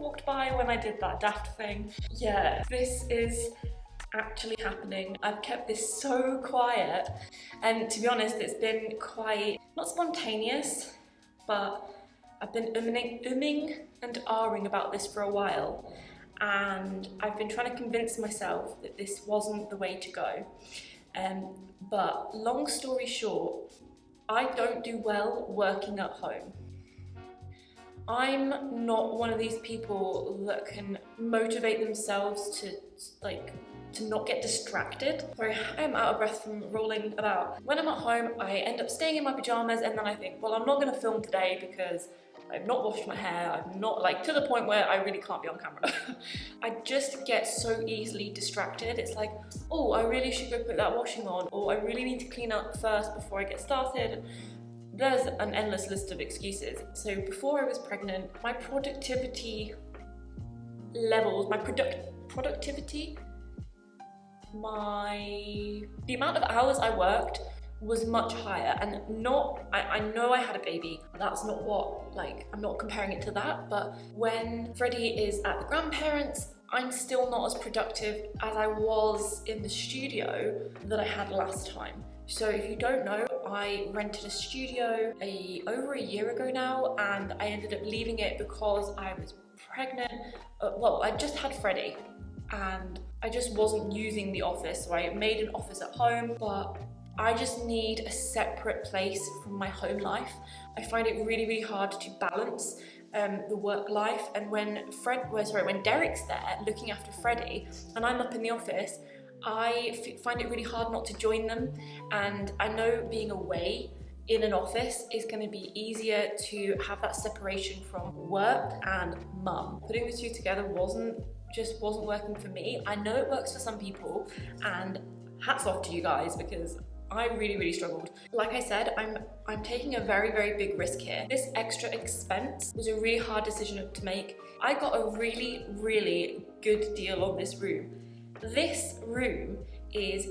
walked by when I did that daft thing. Yeah, this is actually happening. I've kept this so quiet, and to be honest, it's been quite, not spontaneous, but I've been umming and ahhing about this for a while, and I've been trying to convince myself that this wasn't the way to go. But long story short, I don't do well working at home. I'm not one of these people that can motivate themselves to not get distracted. Sorry, I'm out of breath from rolling about. When I'm at home, I end up staying in my pajamas, and then I think, well, I'm not gonna film today because I've not washed my hair, I'm not, like, to the point where I really can't be on camera. I just get so easily distracted. It's like, oh, I really should go put that washing on, or I really need to clean up first before I get started. There's an endless list of excuses. So before I was pregnant, my productivity levels, the amount of hours I worked was much higher, and I know I had a baby, that's not what, like, I'm not comparing it to that, but when Freddie is at the grandparents', I'm still not as productive as I was in the studio that I had last time. So if you don't know, I rented a studio over a year ago now, and I ended up leaving it because I was pregnant. Well, I just had Freddie, and I just wasn't using the office, so I made an office at home, but I just need a separate place from my home life. I find it really, really hard to balance the work life, and when Derek's there looking after Freddie and I'm up in the office, I find it really hard not to join them. And I know being away in an office is going to be easier to have that separation from work and mum. Putting the two together wasn't working for me. I know it works for some people, and hats off to you guys, because I really, really struggled. Like I said, I'm taking a very, very big risk here. This extra expense was a really hard decision to make. I got a really, really good deal on this room. This room is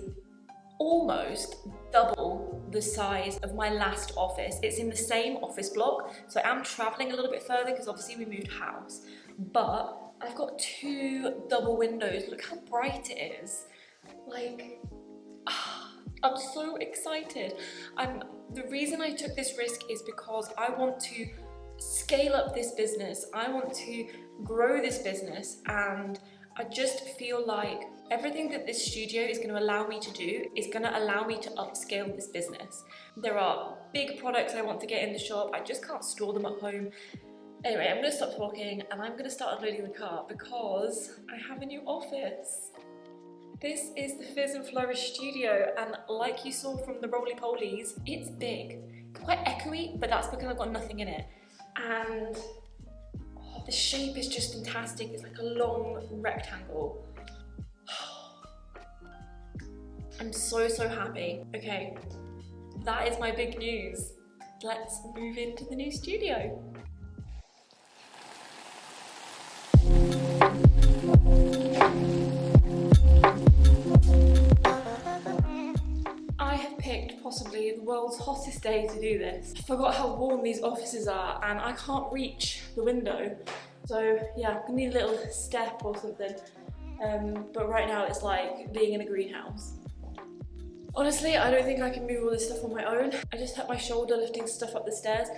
almost double the size of my last office. It's in the same office block, so I'm traveling a little bit further because obviously we moved house, but I've got 2 double windows. Look how bright it is. Like, I'm so excited. The reason I took this risk is because I want to scale up this business. I want to grow this business, and I just feel like everything that this studio is going to allow me to do is going to allow me to upscale this business. There are big products I want to get in the shop. I just can't store them at home. Anyway, I'm going to stop talking, and I'm going to start unloading the car because I have a new office. This is the Fizz and Flourish studio, and like you saw from the roly-polies, it's big. It's quite echoey, but that's because I've got nothing in it. And the shape is just fantastic. It's like a long rectangle. I'm so, so happy. Okay, that is my big news. Let's move into the new studio. I have picked possibly the world's hottest day to do this. I forgot how warm these offices are, and I can't reach the window. So yeah, I'm gonna need a little step or something. But right now it's like being in a greenhouse. Honestly, I don't think I can move all this stuff on my own. I just hurt my shoulder lifting stuff up the stairs,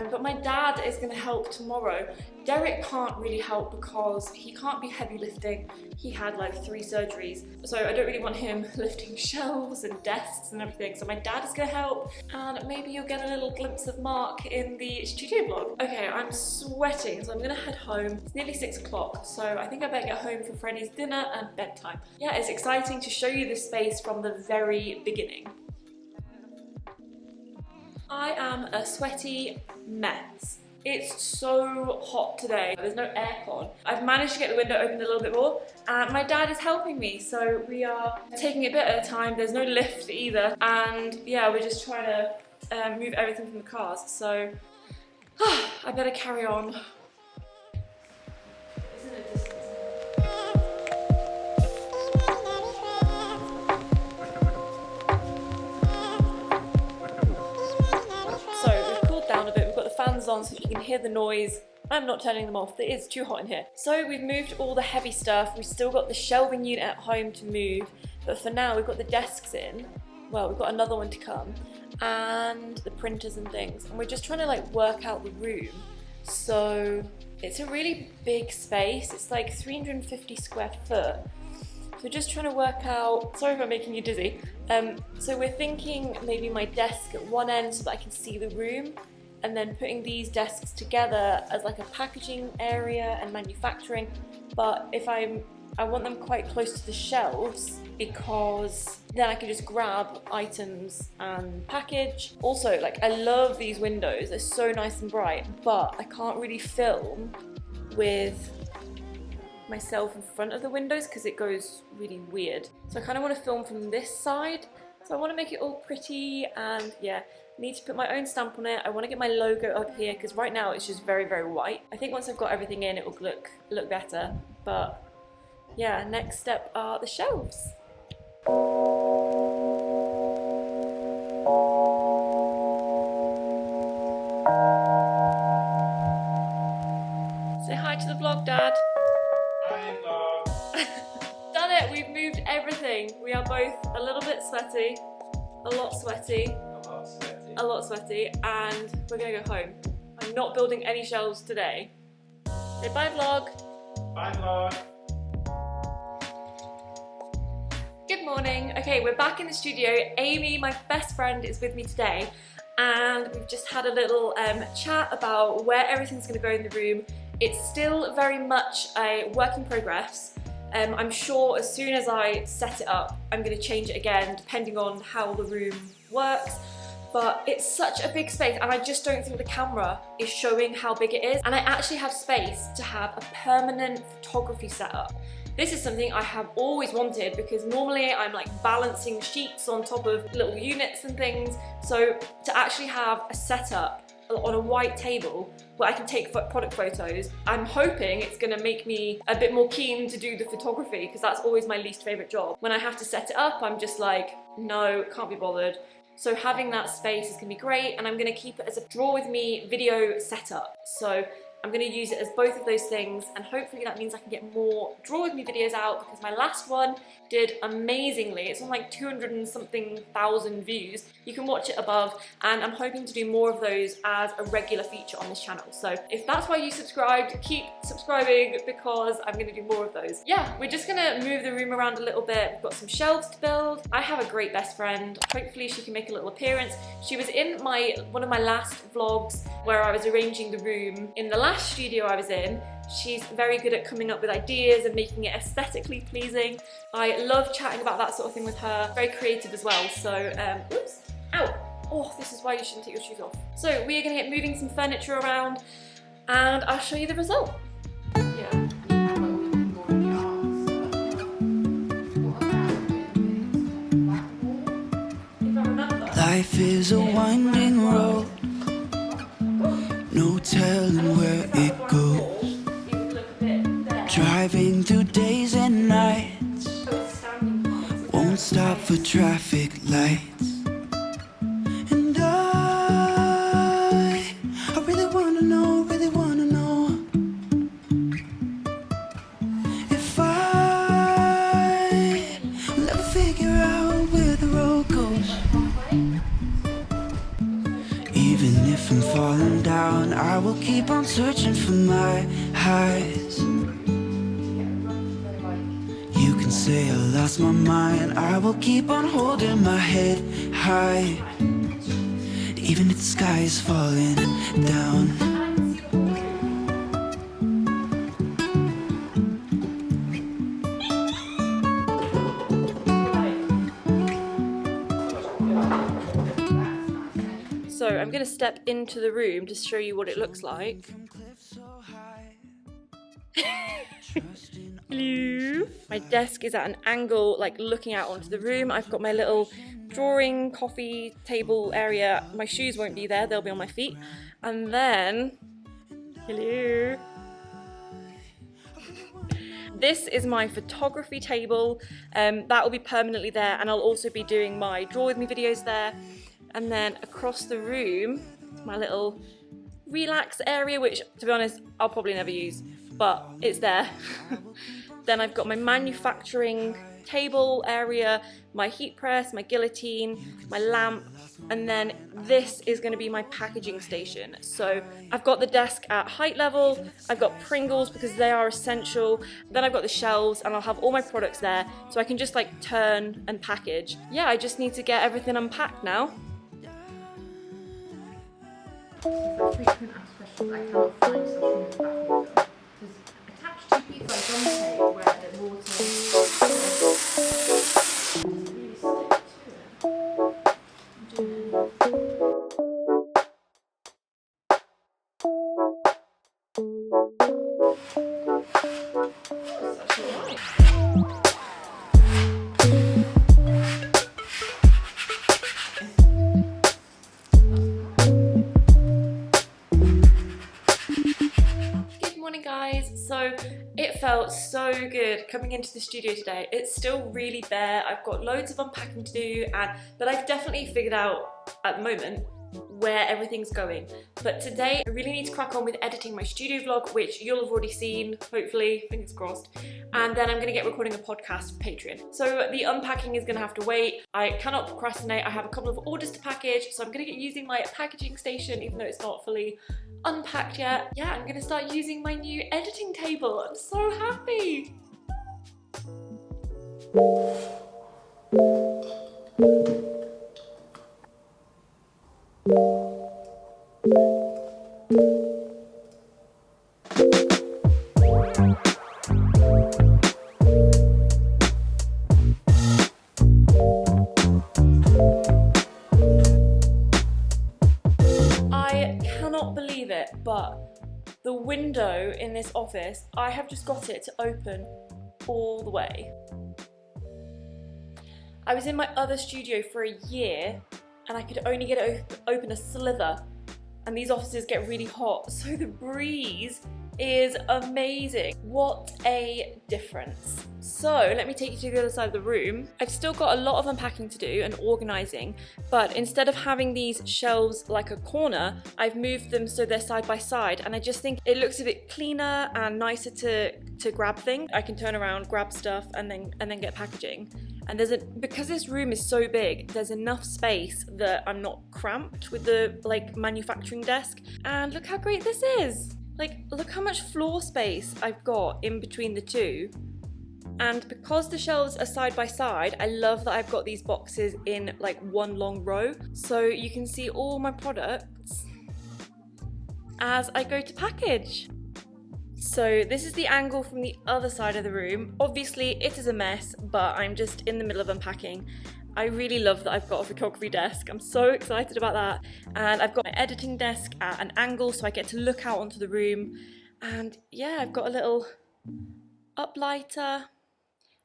but my dad is going to help tomorrow. Derek can't really help because he can't be heavy lifting. He had like 3 surgeries, so I don't really want him lifting shelves and desks and everything, so my dad is going to help, and maybe you'll get a little glimpse of Mark in the studio vlog. Okay, I'm sweating, so I'm going to head home. It's nearly 6 o'clock, so I think I better get home for Freddie's dinner and bedtime. Yeah, it's exciting to show you this space from the very beginning. I am a sweaty mess. It's so hot today. There's no aircon. I've managed to get the window open a little bit more, and my dad is helping me, so we are taking it a bit at a time. There's no lift either, and yeah, we're just trying to move everything from the cars, so I better carry on. On so you can hear the noise I'm not turning them off, it is too hot in here. So we've moved all the heavy stuff, we've still got the shelving unit at home to move, but for now we've got the desks in, well we've got another one to come, and the printers and things, and we're just trying to like work out the room. So it's a really big space, it's like 350 square foot. So just trying to work out, sorry if I'm making you dizzy, so we're thinking maybe my desk at one end so that I can see the room, and then putting these desks together as like a packaging area and manufacturing, but I want them quite close to the shelves because then I can just grab items and package. Also, like I love these windows, they're so nice and bright, but I can't really film with myself in front of the windows because it goes really weird. So I kind of want to film from this side, so I want to make it all pretty, and yeah, need to put my own stamp on it. I want to get my logo up here because right now it's just very, very white. I think once I've got everything in it will look better, but yeah, next step are the shelves. Say hi to the vlog, Dad. Hi, vlog. Done it, we've moved everything. We are both a little bit sweaty, a lot sweaty, and we're gonna go home. I'm not building any shelves today. Say bye, vlog. Bye, vlog. Good morning. Okay, we're back in the studio. Amy, my best friend, is with me today, and we've just had a little chat about where everything's gonna go in the room. It's still very much a work in progress. I'm sure as soon as I set it up, I'm gonna change it again, depending on how the room works. But it's such a big space, and I just don't think the camera is showing how big it is. And I actually have space to have a permanent photography setup. This is something I have always wanted because normally I'm like balancing sheets on top of little units and things. So to actually have a setup on a white table where I can take product photos, I'm hoping it's gonna make me a bit more keen to do the photography, because that's always my least favorite job. When I have to set it up, I'm just like, no, can't be bothered. So having that space is gonna be great, and I'm gonna keep it as a draw with me video setup. So I'm gonna use it as both of those things, and hopefully that means I can get more draw with me videos out, because my last one did amazingly. It's on like 200 and something thousand views. You can watch it above, and I'm hoping to do more of those as a regular feature on this channel. So if that's why you subscribed, keep subscribing, because I'm gonna do more of those. Yeah, we're just gonna move the room around a little bit. We've got some shelves to build. I have a great best friend. Hopefully she can make a little appearance. She was in one of my last vlogs where I was arranging the room in the last studio I was in. She's very good at coming up with ideas and making it aesthetically pleasing. I love chatting about that sort of thing with her. Very creative as well. So, oops, ow. Oh, this is why you shouldn't take your shoes off. So we are gonna get moving some furniture around, and I'll show you the result. Yeah. Life is a winding road, no telling where it goes. Driving through days and nights, won't stop for traffic lights. And I really wanna know if I will ever figure out where the road goes. Even if I'm falling down, I will keep on searching for my highs. You can say I lost my mind, I will keep on holding my head high, even if the sky is falling down. So I'm going to step into the room to show you what it looks like. Hello. My desk is at an angle, like looking out onto the room. I've got my little drawing coffee table area. My shoes won't be there, they'll be on my feet. And then, hello. This is my photography table. That will be permanently there, and I'll also be doing my draw with me videos there. And then across the room, my little relax area, which to be honest, I'll probably never use, but it's there. Then I've got my manufacturing table area, my heat press, my guillotine, my lamp, and then this is going to be my packaging station. So I've got the desk at height level, I've got Pringles because they are essential, then I've got the shelves and I'll have all my products there so I can just like turn and package. Yeah, I just need to get everything unpacked now. Frequent asked questions I cannot find something in the back window. There's attached to pizza gum tape where the water really stick to it. That's actually right. Good morning guys. So it felt so good coming into the studio today. It's still really bare. I've got loads of unpacking to do, but I've definitely figured out at the moment where everything's going. But today I really need to crack on with editing my studio vlog, which you'll have already seen, hopefully, fingers crossed. And then I'm gonna get recording a podcast for Patreon. So the unpacking is gonna have to wait. I cannot procrastinate. I have a couple of orders to package, so I'm gonna get using my packaging station, even though it's not fully unpacked yet. Yeah, I'm gonna start using my new editing table. I'm so happy. I cannot believe it, but the window in this office, I have just got it to open all the way. I was in my other studio for a year and I could only get it open a slither, and these offices get really hot, so the breeze is amazing. What a difference. So let me take you to the other side of the room. I've still got a lot of unpacking to do and organising, but instead of having these shelves like a corner, I've moved them so they're side by side, and I just think it looks a bit cleaner and nicer to grab things. I can turn around, grab stuff, and then get packaging. And because this room is so big, there's enough space that I'm not cramped with the like manufacturing desk. And look how great this is. Like, look how much floor space I've got in between the two. And because the shelves are side by side, I love that I've got these boxes in like one long row, so you can see all my products as I go to package. So this is the angle from the other side of the room. Obviously it is a mess, but I'm just in the middle of unpacking. I really love that I've got a photography desk. I'm so excited about that. And I've got my editing desk at an angle so I get to look out onto the room. And yeah, I've got a little uplighter,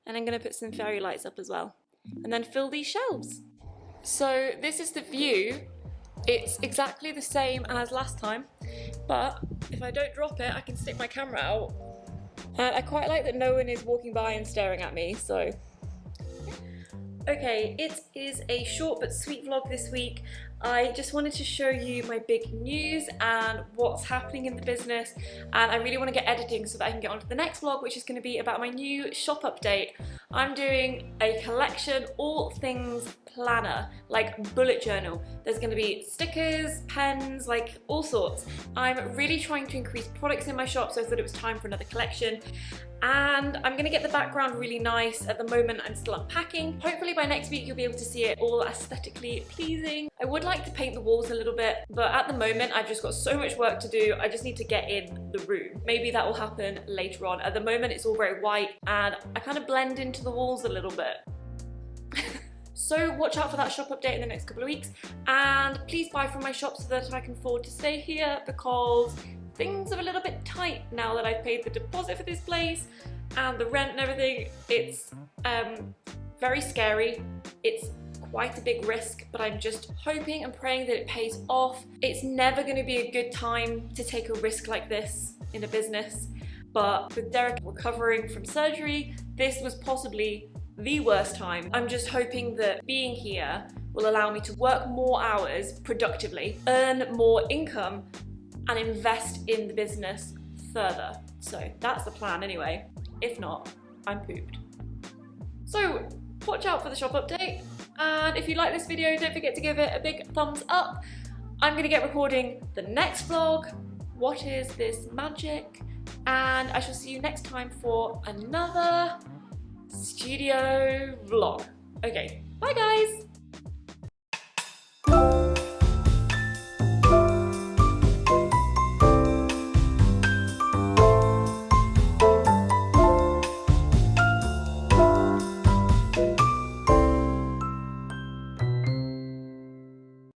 and I'm gonna put some fairy lights up as well. And then fill these shelves. So this is the view. It's exactly the same as last time, but if I don't drop it, I can stick my camera out. And I quite like that no one is walking by and staring at me, so. Okay, it is a short but sweet vlog this week. I just wanted to show you my big news and what's happening in the business, and I really want to get editing so that I can get on to the next vlog, which is going to be about my new shop update. I'm doing a collection, all things planner, like bullet journal. There's going to be stickers, pens, like all sorts. I'm really trying to increase products in my shop, so I thought it was time for another collection. And I'm gonna get the background really nice. At the moment I'm still unpacking. Hopefully by next week you'll be able to see it all aesthetically pleasing. I would like to paint the walls a little bit, but at the moment I've just got so much work to do. I just need to get in the room. Maybe that will happen later on. At the moment it's all very white and I kind of blend into the walls a little bit. So watch out for that shop update in the next couple of weeks, and please buy from my shop so that I can afford to stay here, because things are a little bit tight now that I've paid the deposit for this place and the rent and everything. It's very scary. It's quite a big risk, but I'm just hoping and praying that it pays off. It's never going to be a good time to take a risk like this in a business, but with Derek recovering from surgery, this was possibly the worst time. I'm just hoping that being here will allow me to work more hours productively, earn more income, and invest in the business further. So that's the plan anyway. If not, I'm pooped. So watch out for the shop update, and if you like this video, don't forget to give it a big thumbs up. I'm gonna get recording the next vlog, What Is This Magic? And I shall see you next time for another studio vlog. Okay, bye guys!